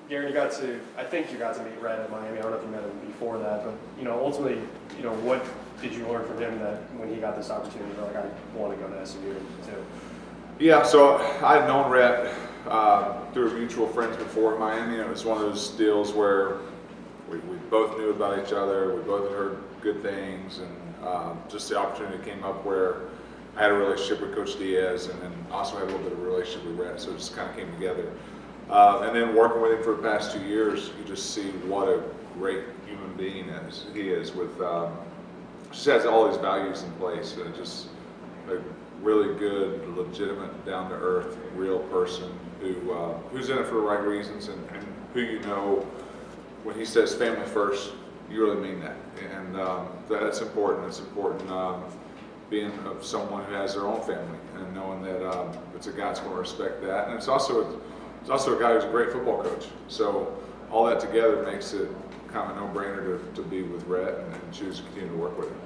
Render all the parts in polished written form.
Garin, I think you got to meet Rhett at Miami. I don't know if you met him before that, but, ultimately, what did you learn from him that when he got this opportunity, you're like, I want to go to SMU too? Yeah, so I'd known Rhett through mutual friends before in Miami. It was one of those deals where we both knew about each other, we both had heard good things, and just the opportunity came up where I had a relationship with Coach Diaz and then also had a little bit of a relationship with Rhett, so it just kind of came together. And then working with him for the past 2 years, you just see what a great human being he is with, just has all these values in place, and just a really good, legitimate, down-to-earth, real person who's in it for the right reasons and who when he says family first, you really mean that. And that's important. It's important being of someone who has their own family and knowing that it's a guy that's going to respect that. And it's also a guy who's a great football coach. So all that together makes it kind of a no-brainer to be with Rhett and choose to continue to work with him.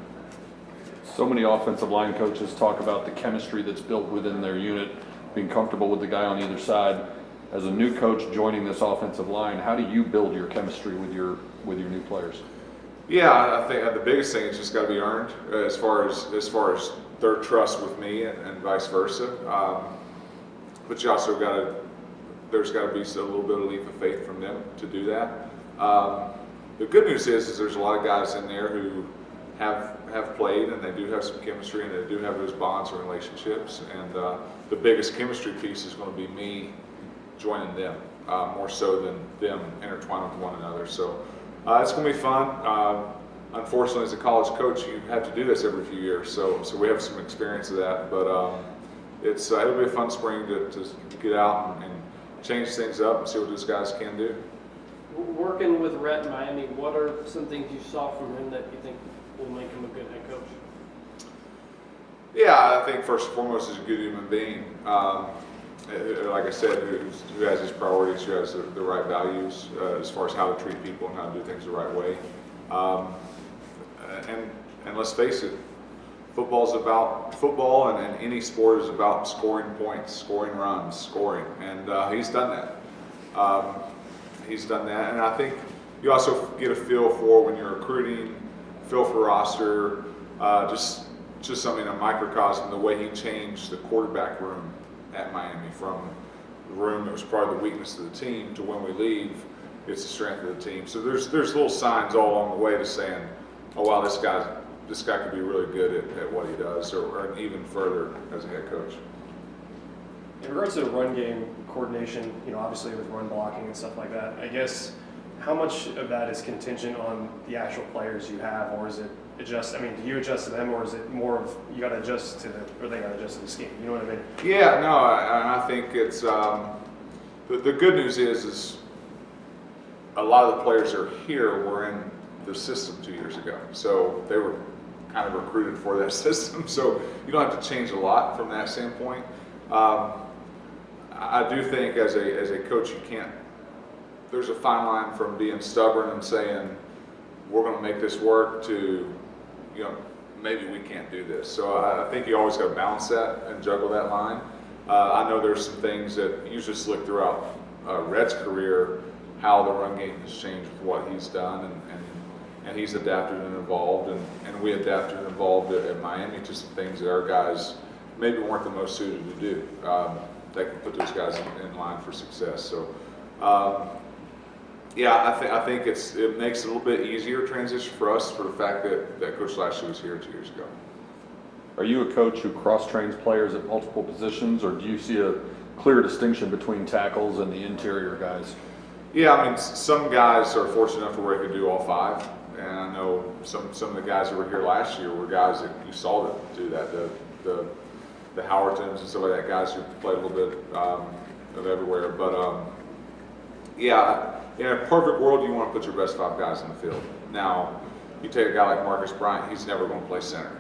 So many offensive line coaches talk about the chemistry that's built within their unit, being comfortable with the guy on either side. As a new coach joining this offensive line, how do you build your chemistry with your new players? Yeah, I think the biggest thing is just got to be earned as far as their trust with me and vice versa. But you also there's got to be a little bit of leap of faith from them to do that. The good news is there's a lot of guys in there who have played and they do have some chemistry and they do have those bonds and relationships. And the biggest chemistry piece is going to be me joining them more so than them intertwining with one another. So it's going to be fun. Unfortunately, as a college coach, you have to do this every few years. So we have some experience of that. But it'll be a fun spring to get out and change things up and see what these guys can do. Working with Rhett in Miami, what are some things you saw from him that you think will make him a good head coach? Yeah, I think first and foremost he's a good human being. Like I said, who has his priorities, who has the right values as far as how to treat people and how to do things the right way. And let's face it, football and any sport is about scoring points, scoring runs, scoring, and he's done that. And I think you also get a feel for when you're recruiting, feel for roster, just something, a microcosm, the way he changed the quarterback room at Miami from the room that was probably the weakness of the team to when we leave, it's the strength of the team. So there's little signs all along the way to saying, oh wow, this guy could be really good at what he does, or even further as a head coach. In regards to the run game coordination, obviously with run blocking and stuff like that, I guess how much of that is contingent on the actual players you have, or is it do you adjust to them, or is it more of you got to adjust to or they got to adjust to the scheme? You know what I mean? Yeah, no, I think it's the good news is a lot of the players that are here were in the system 2 years ago, so they were kind of recruited for that system. So you don't have to change a lot from that standpoint. I do think as a coach, you can't. There's a fine line from being stubborn and saying we're going to make this work to, maybe we can't do this. So I think you always got to balance that and juggle that line. I know there's some things that you just look throughout Rhett's career, how the run game has changed with what he's done, and he's adapted and evolved, and we adapted and evolved at Miami to some things that our guys maybe weren't the most suited to do. That can put those guys in line for success. So. Yeah, I think it makes it a little bit easier transition for us for the fact that Coach Lashlee was here 2 years ago. Are you a coach who cross-trains players at multiple positions, or do you see a clear distinction between tackles and the interior guys? Yeah, some guys are fortunate enough to where they could do all five, and I know some of the guys that were here last year were guys that you saw that do that. The Howertons and stuff like that, guys who played a little bit of everywhere, but yeah. In a perfect world, you want to put your best five guys in the field. Now, you take a guy like Marcus Bryant, he's never going to play center.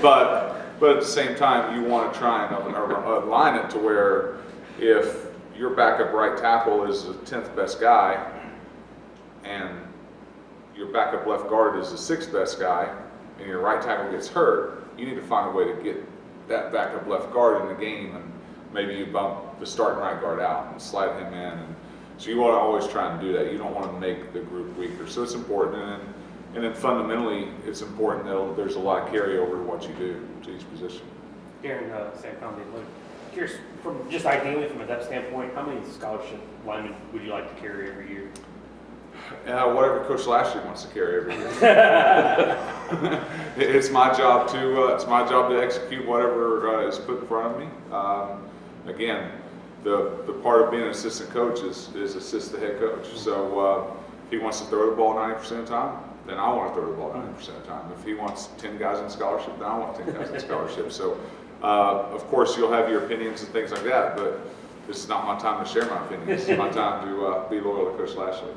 But at the same time, you want to try and align it to where if your backup right tackle is the 10th best guy and your backup left guard is the 6th best guy and your right tackle gets hurt, you need to find a way to get that backup left guard in the game, and maybe you bump the starting right guard out and slide him in. And so you want to always try and do that. You don't want to make the group weaker. So it's important. And then fundamentally, it's important that there's a lot of carryover to what you do to each position. Garin, Sam Conley, look, curious, from just ideally from a depth standpoint, how many scholarship linemen would you like to carry every year? Whatever Coach Lashlee wants to carry every year. It's my job to execute whatever is put in front of me. Again, the part of being an assistant coach is assist the head coach. So if he wants to throw the ball 90% of the time, then I want to throw the ball 90% of the time. If he wants 10 guys in scholarship, then I want 10 guys in scholarship. So of course you'll have your opinions and things like that, but this is not my time to share my opinions. It's my time to be loyal to Coach Lashlee.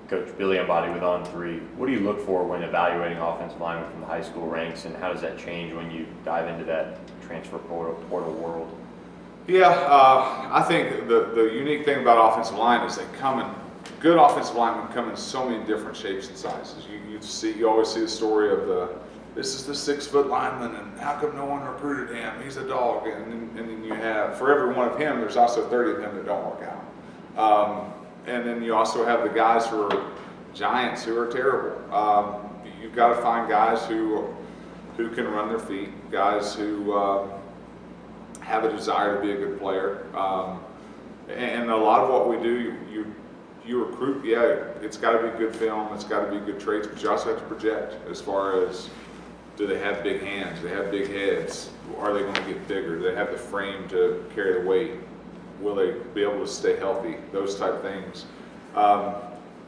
Coach Billy Embody with On3. What do you look for when evaluating offensive linemen from the high school ranks, and how does that change when you dive into that transfer portal world? Yeah, I think the unique thing about offensive line is good offensive linemen come in so many different shapes and sizes. You always see the story of this is the 6-foot lineman, and how come no one recruited him? He's a dog. And then you have, for every one of him, there's also 30 of them that don't work out. And then you also have the guys who are giants who are terrible. You've got to find guys who can run their feet, guys who have a desire to be a good player. And a lot of what we do, you recruit, it's got to be good film, it's got to be good traits, but you also have to project as far as, do they have big hands, do they have big heads, are they going to get bigger, do they have the frame to carry the weight, will they be able to stay healthy, those type of things.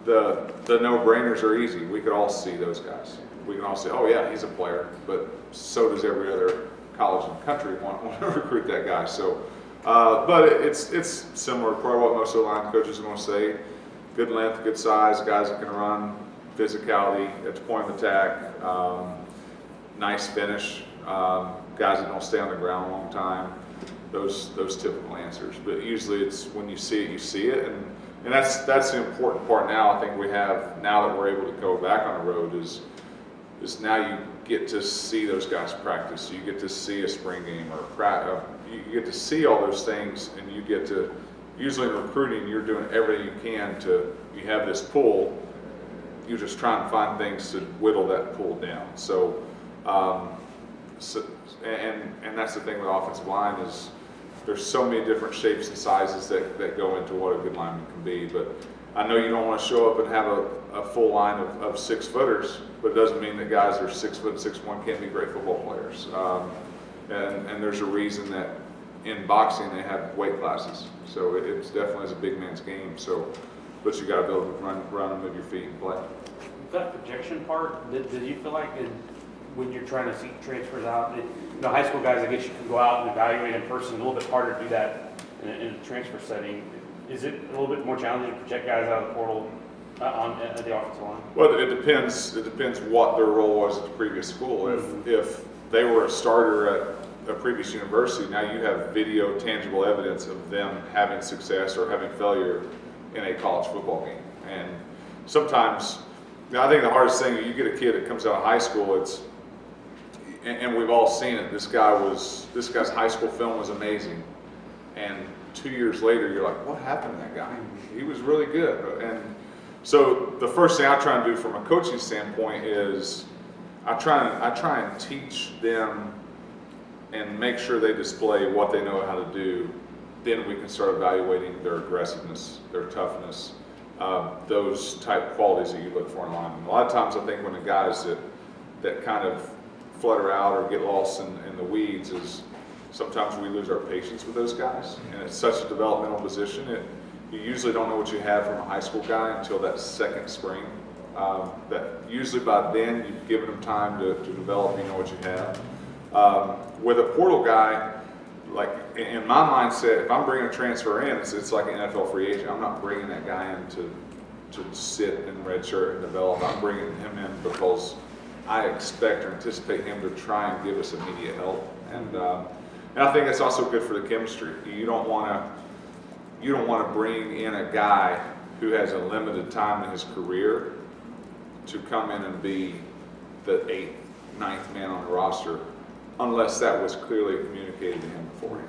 The no-brainers are easy. We could all see those guys. We can all say, oh yeah, he's a player, but so does every other college in the country want to recruit that guy. So, but it's similar to probably what most of the line coaches are going to say. Good length, good size, guys that can run, physicality at the point of attack, nice finish, guys that don't stay on the ground a long time. Those typical answers. But usually it's when you see it, you see it, and that's the important part now. I think we have, now that we're able to go back on the road, is now you get to see those guys practice. You get to see a spring game or you get to see all those things, and you get to, usually in recruiting, you're doing everything you can to, you have this pool, you're just trying to find things to whittle that pool down. So, and that's the thing with offensive line is there's so many different shapes and sizes that go into what a good lineman can be. But I know you don't want to show up and have a full line of 6-footers, but it doesn't mean that guys that are 6 foot, 6'1" can't be great football players. And there's a reason that in boxing they have weight classes. So it's definitely is a big man's game. So, but you got to be able to run and move your feet and play. That projection part, did you feel like when you're trying to see transfers out, high school guys, I guess you can go out and evaluate in person, a little bit harder to do that in a transfer setting. Is it a little bit more challenging to project guys out of the portal at the offensive line? Well, it depends. It depends what their role was at the previous school. If they were a starter at a previous university, now you have video, tangible evidence of them having success or having failure in a college football game. And sometimes, I think the hardest thing, you get a kid that comes out of high school, and we've all seen it. This guy's high school film was amazing, and 2 years later, you're like, what happened to that guy? He was really good. And so the first thing I try and do from a coaching standpoint is I try and teach them and make sure they display what they know how to do. Then we can start evaluating their aggressiveness, their toughness, those type qualities that you look for in linemen. A lot of times I think when the guys that kind of flutter out or get lost in the weeds is sometimes we lose our patience with those guys. And it's such a developmental position. You usually don't know what you have from a high school guy until that second spring. That usually by then you've given them time to develop, you know what you have. With a portal guy, like in my mindset, if I'm bringing a transfer in, it's like an NFL free agent. I'm not bringing that guy in to sit in red shirt and develop. I'm bringing him in because I expect or anticipate him to try and give us immediate help. And I think that's also good for the chemistry. You don't want to bring in a guy who has a limited time in his career to come in and be the 8th, 9th man on the roster, unless that was clearly communicated to him beforehand.